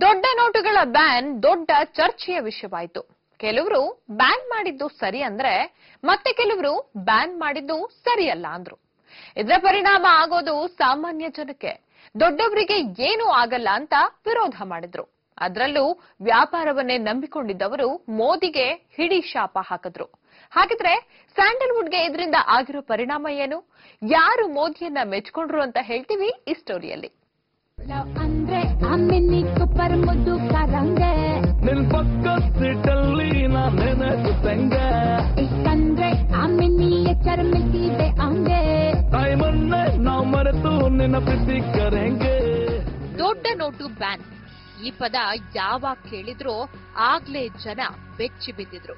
ದೊಡ್ಡ ನೋಟುಗಳ ಬ್ಯಾನ್ ದೊಡ್ಡ ಚರ್ಚೆಯ ವಿಷಯವಾಯಿತು. ಕೆಲವರು ಬ್ಯಾನ್ ಮಾಡಿದ್ದು ಸರಿ ಅಂದ್ರೆ ಮತ್ತೆ ಕೆಲವರು ಬ್ಯಾನ್ ಮಾಡಿದ್ದು ಸರಿಯಲ್ಲ ಅಂದ್ರು. ಇದರ ಪರಿಣಾಮ ಆಗೋದು ಸಾಮಾನ್ಯ ಜನಕ್ಕೆ. ದೊಡ್ಡವರಿಗೆ ಏನೂ ಆಗಲ್ಲ ಅಂತ ವಿರೋಧ ಮಾಡಿದ್ರು. ಅದರಲ್ಲೂ ವ್ಯಾಪಾರವನ್ನೇ ನಂಬಿಕೊಂಡಿದ್ದವರು ಮೋದಿಗೆ ಹಿಡಿ ಶಾಪ ಹಾಕಿದ್ರು. ಹಾಗಿದ್ರೆ ಸ್ಯಾಂಡಲ್ವುಡ್ಗೆ ಇದರಿಂದ ಆಗಿರೋ ಪರಿಣಾಮ ಏನು? ಯಾರು ಮೋದಿಯನ್ನ ಮೆಚ್ಕೊಂಡ್ರು ಅಂತ ಹೇಳ್ತೀವಿ ಈ ಸ್ಟೋರಿಯಲ್ಲಿ. ದೊಡ್ಡ ನೋಟು ಬ್ಯಾನ್ ಈ ಪದ ಯಾವಾಗ ಕೇಳಿದ್ರೋ ಆಗ್ಲೇ ಜನ ಬೆಚ್ಚಿ ಬಿದ್ದಿದ್ರು.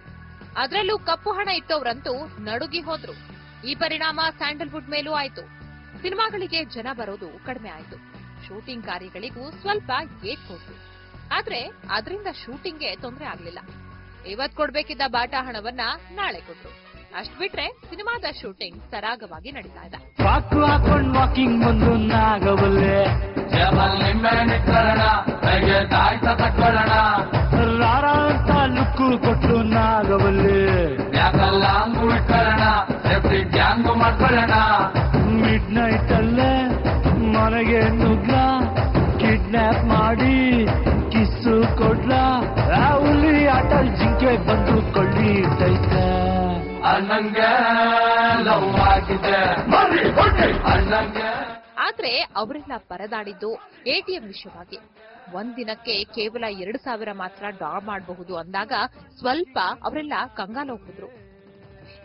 ಅದರಲ್ಲೂ ಕಪ್ಪು ಹಣ ಇಟ್ಟವರಂತೂ ನಡುಗಿ ಹೋದ್ರು. ಈ ಪರಿಣಾಮ ಸ್ಯಾಂಡಲ್ವುಡ್ ಮೇಲೂ ಆಯ್ತು. ಸಿನಿಮಾಗಳಿಗೆ ಜನ ಬರೋದು ಕಡಿಮೆ ಆಯ್ತು. ಶೂಟಿಂಗ್ ಕಾರ್ಯಗಳಿಗೂ ಸ್ವಲ್ಪ ಏಟ್ ಕೊಟ್ರು. ಆದ್ರೆ ಅದರಿಂದ ಶೂಟಿಂಗ್ಗೆ ತೊಂದರೆ ಆಗ್ಲಿಲ್ಲ. ಇವತ್ ಕೊಡ್ಬೇಕಿದ್ದ ಬಾಟಾ ಹಣವನ್ನ ನಾಳೆ ಕೊಟ್ರು. ಅಷ್ಟ್ ಬಿಟ್ರೆ ಸಿನಿಮಾದ ಶೂಟಿಂಗ್ ಸರಾಗವಾಗಿ ನಡೀತಾ ಇದೆ. ಕೊಟ್ಟು ನಾಗವಲ್ಲಿ ಮಿಡ್ ನೈಟ್ ಅಲ್ಲೇ ಮನೆಗೆ ನುಗ್ಗ ಕಿಡ್ನಾಪ್ ಮಾಡಿ ಕಿಸ್ಸು ಕೊಡ್ಲ ಹುಲಿ ಅಟಲ್ ಜಿಂಕೆ ಬಂದು ಕೊಳ್ಳಿ ತೈತೆ. ಆದ್ರೆ ಅವರೆಲ್ಲ ಪರದಾಡಿದ್ದು ಎಟಿಎಂ ವಿಷಯವಾಗಿ. ಒಂದಿನಕ್ಕೆ ಕೇವಲ 2,000 ಮಾತ್ರ ಡ್ರಾ ಮಾಡಬಹುದು ಅಂದಾಗ ಸ್ವಲ್ಪ ಅವರೆಲ್ಲ ಕಂಗಾಲೋಗಿದ್ರು.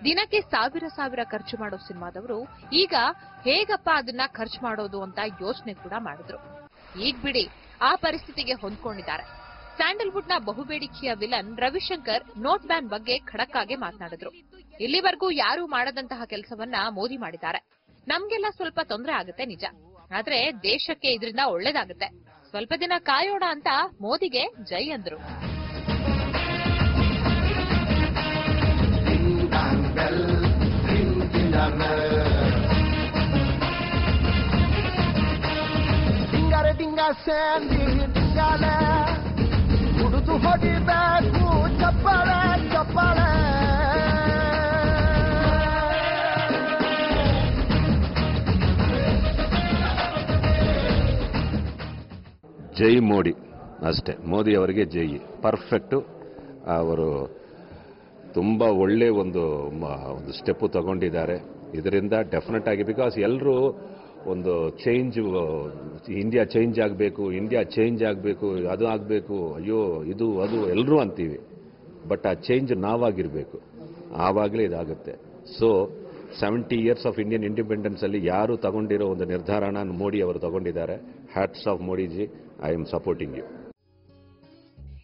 ದಿನಕ್ಕೆ ಸಾವಿರ ಖರ್ಚು ಮಾಡೋ ಸಿನಿಮಾದವರು ಈಗ ಹೇಗಪ್ಪ ಅದನ್ನ ಖರ್ಚು ಮಾಡೋದು ಅಂತ ಯೋಚನೆ ಕೂಡ ಮಾಡಿದ್ರು. ಈಗ ಬಿಡಿ, ಆ ಪರಿಸ್ಥಿತಿಗೆ ಹೊಂದ್ಕೊಂಡಿದ್ದಾರೆ. ಸ್ಯಾಂಡಲ್ವುಡ್ ನ ಬಹುಬೇಡಿಕೆಯ ವಿಲನ್ ರವಿಶಂಕರ್ ನೋಟ್ ಬ್ಯಾನ್ ಬಗ್ಗೆ ಖಡಕ್ ಆಗಿ ಮಾತನಾಡಿದ್ರು. ಇಲ್ಲಿವರೆಗೂ ಯಾರೂ ಮಾಡದಂತಹ ಕೆಲಸವನ್ನ ಮೋದಿ ಮಾಡಿದ್ದಾರೆ. ನಮ್ಗೆಲ್ಲ ಸ್ವಲ್ಪ ತೊಂದರೆ ಆಗುತ್ತೆ ನಿಜ, ಆದ್ರೆ ದೇಶಕ್ಕೆ ಇದರಿಂದ ಒಳ್ಳೇದಾಗುತ್ತೆ. ಸ್ವಲ್ಪ ದಿನ ಕಾಯೋಣ ಅಂತ ಮೋದಿಗೆ ಜೈ ಅಂದ್ರು. ಜೈ ಮೋಡಿ ಅಷ್ಟೇ. ಮೋದಿ ಅವರಿಗೆ ಜೈ. ಪರ್ಫೆಕ್ಟು. ಅವರು ತುಂಬ ಒಳ್ಳೆ ಒಂದು ಸ್ಟೆಪ್ಪು ತಗೊಂಡಿದ್ದಾರೆ. ಇದರಿಂದ ಡೆಫಿನೆಟ್ ಆಗಿ, ಬಿಕಾಸ್ ಎಲ್ಲರೂ ಒಂದು ಚೇಂಜ್, ಇಂಡಿಯಾ ಚೇಂಜ್ ಆಗಬೇಕು, ಅದು ಆಗಬೇಕು, ಅಯ್ಯೋ ಇದು ಅದು ಎಲ್ಲರೂ ಅಂತೀವಿ. ಬಟ್ ಆ ಚೇಂಜ್ ನಾವಾಗಿರಬೇಕು, ಆವಾಗಲೇ ಇದಾಗುತ್ತೆ. So 70 years of Indian independence ಅಲ್ಲಿ ಯಾರು ತಗೊಂಡಿರೋ ಒಂದು ನಿರ್ಧಾರನ ಮೋದಿ ಅವರು ತಗೊಂಡಿದ್ದಾರೆ. Hats off Modiji, I am supporting you.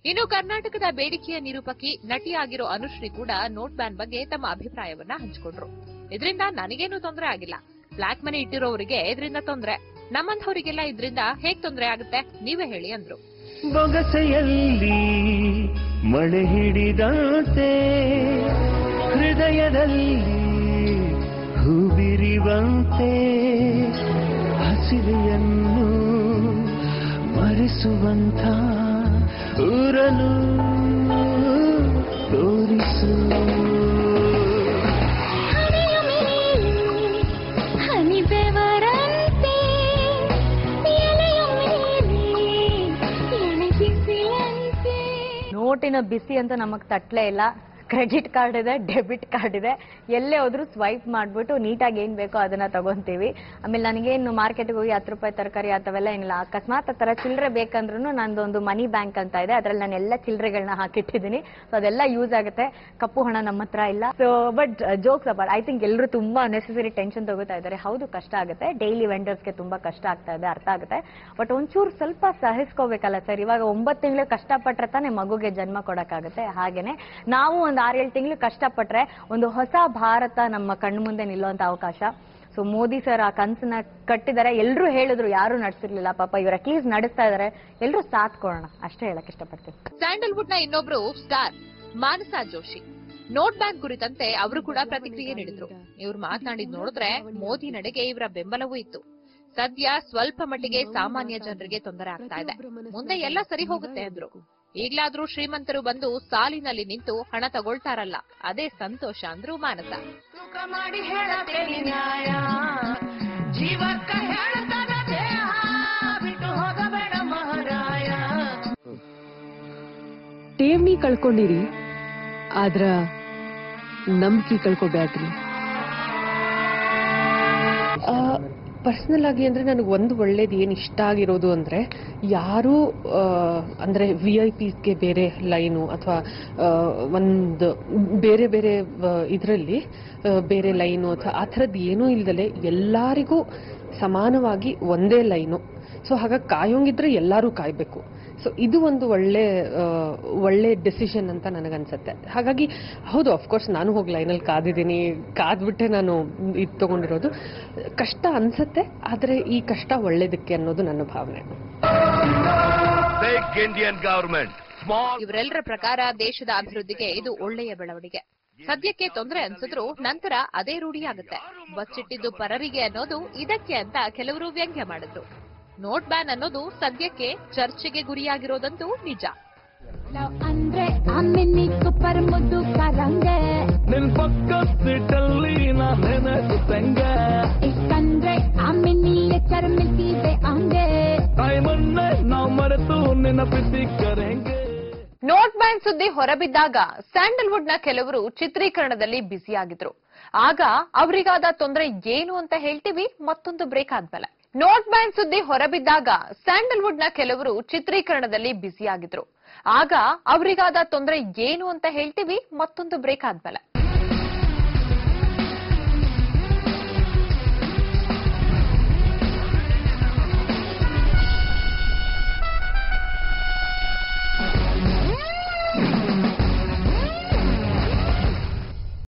ಇನ್ನು ಕರ್ನಾಟಕದ ಬೇಡಿಕೆಯ ನಿರೂಪಕಿ, ನಟಿಯಾಗಿರೋ ಅನುಶ್ರೀ ಕೂಡ ನೋಟ್ ಬ್ಯಾನ್ ಬಗ್ಗೆ ತಮ್ಮ ಅಭಿಪ್ರಾಯವನ್ನ ಹಂಚಿಕೊಂಡ್ರು. ಇದರಿಂದ ನನಗೇನು ತೊಂದರೆ ಆಗಿಲ್ಲ. ಬ್ಲಾಕ್ ಮನಿ ಇಟ್ಟಿರೋರಿಗೆ ಇದರಿಂದ ತೊಂದರೆ, ನಮ್ಮಂಥವರಿಗೆಲ್ಲ ಇದರಿಂದ ಹೇಗ್ ತೊಂದರೆ ಆಗುತ್ತೆ ನೀವೇ ಹೇಳಿ ಅಂದ್ರು. ಬೊಗಸೆಯಲ್ಲಿ ಮಳೆ ಹಿಡಿದಂತೆ ಹೃದಯದಲ್ಲಿ ಹೂಬಿರಿವಂತೆ ಹಸಿವೆಯನ್ನು ಮರೆಸುವಂತ ಊರನು ತೋರಿಸು. ನೋಟಿನ ಬಿಸಿ ಅಂತ ನಮಗ್ ತಟ್ಲೇ ಇಲ್ಲ. ಕ್ರೆಡಿಟ್ ಕಾರ್ಡ್ ಇದೆ, ಡೆಬಿಟ್ ಕಾರ್ಡ್ ಇದೆ, ಎಲ್ಲೇ ಹೋದ್ರೂ ಸ್ವೈಪ್ ಮಾಡ್ಬಿಟ್ಟು ನೀಟಾಗಿ ಏನ್ ಬೇಕೋ ಅದನ್ನ ತಗೊಂತೀವಿ. ಆಮೇಲೆ ನನಗೇನು ಮಾರ್ಕೆಟ್ಗೆ ಹೋಗಿ 10 ರೂಪಾಯಿ ತರಕಾರಿ ಅಥವೆಲ್ಲ ಏನಿಲ್ಲ. ಅಕಸ್ಮಾತ್ ಆ ತರ ಚಿಲ್ಲರೆ ಬೇಕಂದ್ರೂ ನಂದೊಂದು ಮನಿ ಬ್ಯಾಂಕ್ ಅಂತ ಇದೆ, ಅದ್ರಲ್ಲಿ ನಾನು ಎಲ್ಲ ಚಿಲ್ಲರೆಗಳನ್ನ ಹಾಕಿಟ್ಟಿದ್ದೀನಿ. ಸೊ ಅದೆಲ್ಲ ಯೂಸ್ ಆಗುತ್ತೆ. ಕಪ್ಪು ಹಣ ನಮ್ಮ ಹತ್ರ ಇಲ್ಲ. So but jokes about, I think ಎಲ್ಲರೂ ತುಂಬಾ ಅನ್ನೆಸೆಸರಿ ಟೆನ್ಷನ್ ತಗೋತಾ ಇದ್ದಾರೆ. ಹೌದು, ಕಷ್ಟ ಆಗುತ್ತೆ. ಡೈಲಿ ವೆಂಡರ್ಸ್ಗೆ ತುಂಬಾ ಕಷ್ಟ ಆಗ್ತಾ ಇದೆ, ಅರ್ಥ ಆಗುತ್ತೆ. ಬಟ್ ಒಂಚೂರು ಸ್ವಲ್ಪ ಸಹಿಸ್ಕೋಬೇಕಲ್ಲ ಸರ್. ಇವಾಗ 9 ತಿಂಗಳು ಕಷ್ಟಪಟ್ರೆ ತಾನೇ ಮಗುಗೆ ಜನ್ಮ ಕೊಡಕ್ಕಾಗುತ್ತೆ. ಹಾಗೇನೆ ನಾವು ಒಂದು 6-7 ತಿಂಗಳು ಕಷ್ಟಪಟ್ರೆ ಒಂದು ಹೊಸ ಭಾರತ ನಮ್ಮ ಕಣ್ಣು ಮುಂದೆ ನಿಲ್ಲುವಂತ ಅವಕಾಶ. ಸೊ ಮೋದಿ ಸರ್ ಆ ಕನಸನ್ನ ಕಟ್ಟಿದ್ದಾರೆ. ಎಲ್ಲರೂ ಹೇಳಿದ್ರು, ಯಾರು ನಡೆಸಿರ್ಲಿಲ್ಲ. ಪಾಪ ಇವರು ಅಟ್ಲೀಸ್ಟ್ ನಡೆಸ್ತಾ ಇದಾರೆ. ಎಲ್ಲರೂ ಸಾಥ್ ಕೊಡೋಣ ಅಷ್ಟೇ ಹೇಳಕ್ ಇಷ್ಟಪಡ್ತೀನಿ. ಸ್ಯಾಂಡಲ್ವುಡ್ ನ ಇನ್ನೊಬ್ರು star Manasa Joshi note ban ಕುರಿತಂತೆ ಅವರು ಕೂಡ ಪ್ರತಿಕ್ರಿಯೆ ನೀಡಿದ್ರು. ಇವ್ರು ಮಾತನಾಡಿದ್ ನೋಡಿದ್ರೆ ಮೋದಿ ನಡೆಗೆ ಇವರ ಬೆಂಬಲವೂ ಇತ್ತು. ಸದ್ಯ ಸ್ವಲ್ಪ ಮಟ್ಟಿಗೆ ಸಾಮಾನ್ಯ ಜನರಿಗೆ ತೊಂದರೆ ಆಗ್ತಾ ಇದೆ. ಮುಂದೆ ಎಲ್ಲ ಸರಿ ಹೋಗುತ್ತೆ ಅಂದ್ರು. ಈಗ್ಲಾದ್ರೂ ಶ್ರೀಮಂತರು ಬಂದು ಸಾಲಿನಲ್ಲಿ ನಿಂತು ಹಣ ತಗೊಳ್ತಾರಲ್ಲ, ಅದೇ ಸಂತೋಷ ಅಂದ್ರು ಮಾನಸ. ಠೇವಣಿ ಕಳ್ಕೊಂಡಿರಿ, ಆದ್ರ ನಂಬಿಕೆ ಕಳ್ಕೊಬ್ಯಾಡ್ರಿ. ಪರ್ಸನಲ್ ಆಗಿ ಅಂದ್ರೆ ನನಗೆ ಒಂದು ಒಳ್ಳೇದು ಏನು ಇಷ್ಟ ಆಗಿರೋದು ಅಂದ್ರೆ ಯಾರು ಅಂದ್ರೆ VIP ಗೆ ಬೇರೆ ಲೈನು ಅಥವಾ ಒಂದು ಬೇರೆ ಬೇರೆ ಇದರಲ್ಲಿ ಬೇರೆ ಲೈನು ಅಥವಾ ಆ ಥರದ್ದು ಏನೂ ಇಲ್ದಲೆ ಎಲ್ಲರಿಗೂ ಸಮಾನವಾಗಿ ಒಂದೇ ಲೈನು. ಸೊ ಹಾಗಾಗಿ ಕಾಯೋಂಗಿದ್ರೆ ಎಲ್ಲರೂ ಕಾಯ್ಬೇಕು. ಸೊ ಇದು ಒಂದು ಒಳ್ಳೆ ಡಿಸಿಷನ್ ಅಂತ ನನಗನ್ಸುತ್ತೆ. ಹಾಗಾಗಿ ಹೌದು, ಅಫ್ಕೋರ್ಸ್ ನಾನು ಹೋಗಿ ಲೈನಲ್ಲಿ ಕಾದಿದ್ದೀನಿ, ಕಾದ್ಬಿಟ್ಟೆ ನಾನು ಇದು ತಗೊಂಡಿರೋದು. ಕಷ್ಟ ಅನ್ಸುತ್ತೆ, ಆದರೆ ಈ ಕಷ್ಟ ಒಳ್ಳೇದಕ್ಕೆ ಅನ್ನೋದು ನನ್ನ ಭಾವನೆ. ಇವರೆಲ್ಲರ ಪ್ರಕಾರ ದೇಶದ ಅಭಿವೃದ್ಧಿಗೆ ಇದು ಒಳ್ಳೆಯ ಬೆಳವಣಿಗೆ. ಸದ್ಯಕ್ಕೆ ತೊಂದರೆ ಅನ್ಸಿದ್ರು ನಂತರ ಅದೇ ರೂಢಿಯಾಗುತ್ತೆ. ಬಚ್ಚಿಟ್ಟಿದ್ದು ಪರರಿಗೆ ಅನ್ನೋದು ಇದಕ್ಕೆ ಅಂತ ಕೆಲವರು ವ್ಯಂಗ್ಯ ಮಾಡಿದ್ರು. ನೋಟ್ ಬ್ಯಾನ್ ಅನ್ನೋದು ಸದ್ಯಕ್ಕೆ ಚರ್ಚೆಗೆ ಗುರಿಯಾಗಿರೋದಂತೂ ನಿಜ. ಅಂದ್ರೆ ಅಮ್ಮಿನಿ ಸೂಪರ್ ಮುದ್ದು ಕರಂಗೆ ನಿನ್ ಪಕ್ಕ ಸೀಟಲ್ಲಿ ನೆನೆಸುತ್ತಂಗೆ ಇಷ್ಟಂದ್ರೆ ಅಮ್ಮಿನಿ ಚರ್ಮಿಸಿದೆ ಅಂಗೆ ಟೈಮನ್ನೇ ನಾವು ಮರೆತು ನೆನಪಿಸಿಕರೆಂಗೆ. ನೋಟ್ ಬ್ಯಾನ್ ಸುದ್ದಿ ಹೊರಬಿದ್ದಾಗ ಸ್ಯಾಂಡಲ್ವುಡ್ ನ ಕೆಲವರು ಚಿತ್ರೀಕರಣದಲ್ಲಿ ಬ್ಯುಸಿಯಾಗಿದ್ರು. ಆಗ ಅವರಿಗಾದ ತೊಂದರೆ ಏನು ಅಂತ ಹೇಳ್ತೀವಿ ಮತ್ತೊಂದು ಬ್ರೇಕ್ ಆದ್ಮೇಲೆ. ನೋಟ್ ಬ್ಯಾನ್ ಸುದ್ದಿ ಹೊರಬಿದ್ದಾಗ ಸ್ಯಾಂಡಲ್ವುಡ್ ನ ಕೆಲವರು ಚಿತ್ರೀಕರಣದಲ್ಲಿ ಬ್ಯುಸಿಯಾಗಿದ್ರು. ಆಗ ಅವರಿಗಾದ ತೊಂದರೆ ಏನು ಅಂತ ಹೇಳ್ತೀವಿ ಮತ್ತೊಂದು ಬ್ರೇಕ್ ಆದ್ಮೇಲೆ.